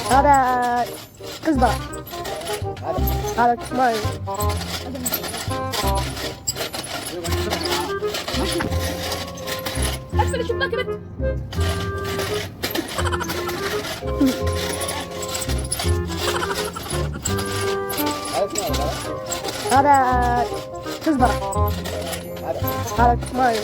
هذا كزبرة. هذا كزبرة. أقفل الشباك بنت. هذا كزبرة. هذا كزبرة.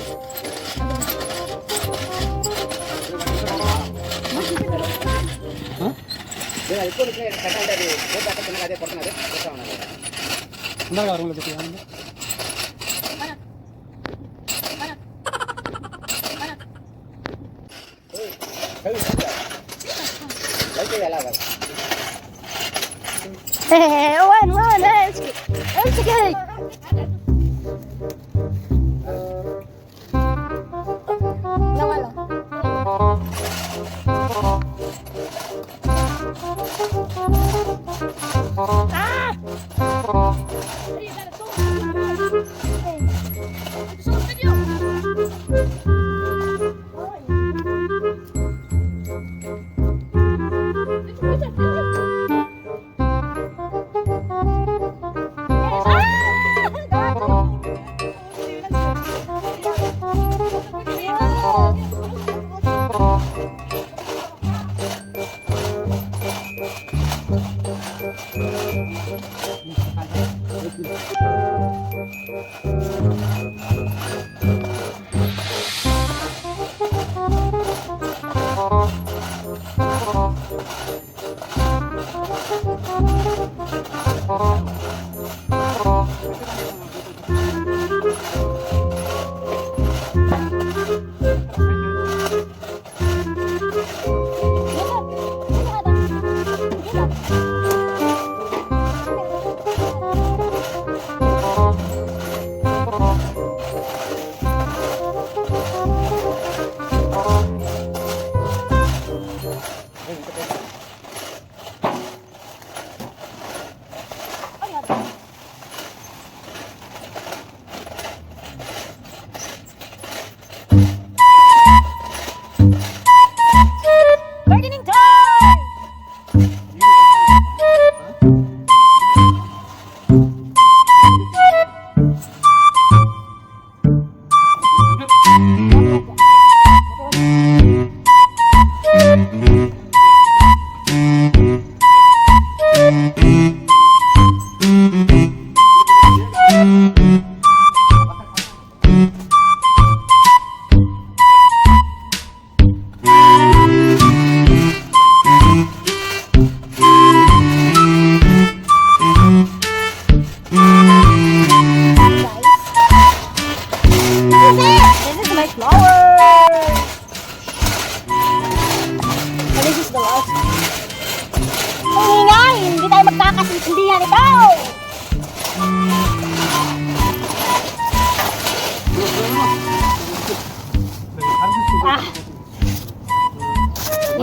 وين امسك هيك. لا والله. Magkakasintindihan ikaw!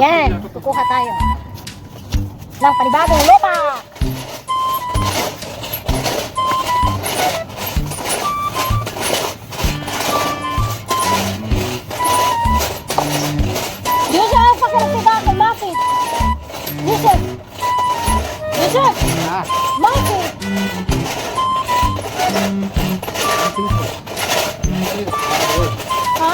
Yan, kukuha tayo ng panibagong lupa. Yusuf, pakiramtiba kay Maki. Yusuf! Yusuf! Maki! Ha?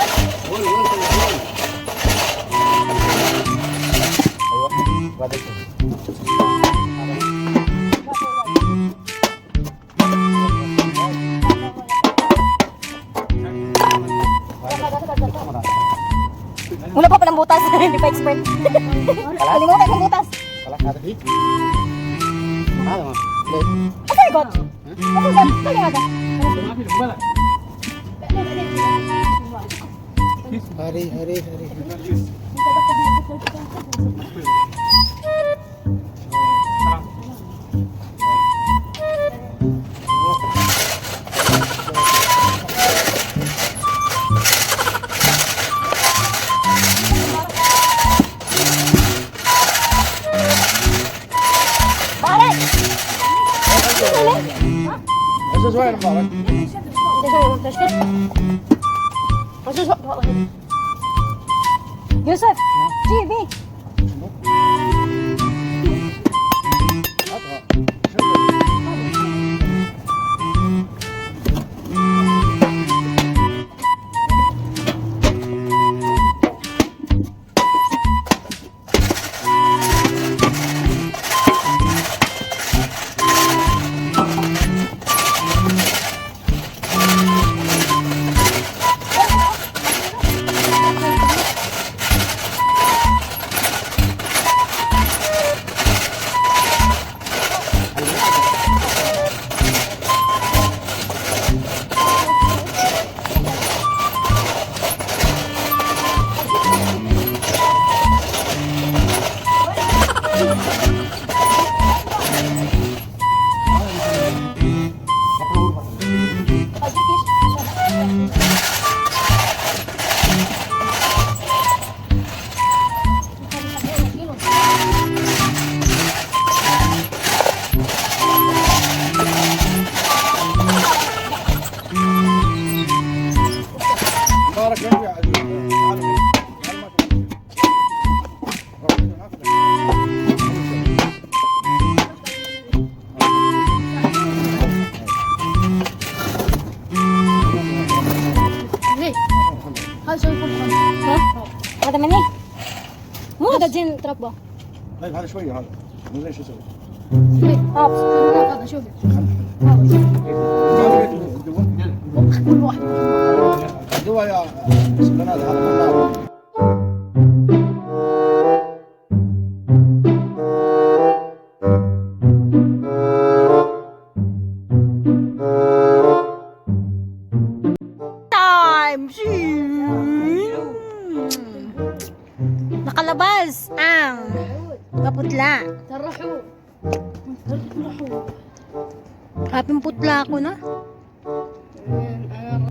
Wala pa palang butas, hindi pa expert. Kalimutan yung butas. Salah satu di. Ano? Asa ikot. Ako ba? Kali nga ba? Hari. Pare! Sesuai ng bawat. Yusuf! GB! هذا مني مو هذا جين تربى طيب هذا شويه هذا مو زين شو اسوي؟ هذا شوف كل واحد الدواء يا بنات هذا nakalabas ang kaputla. Kaping putla ko na.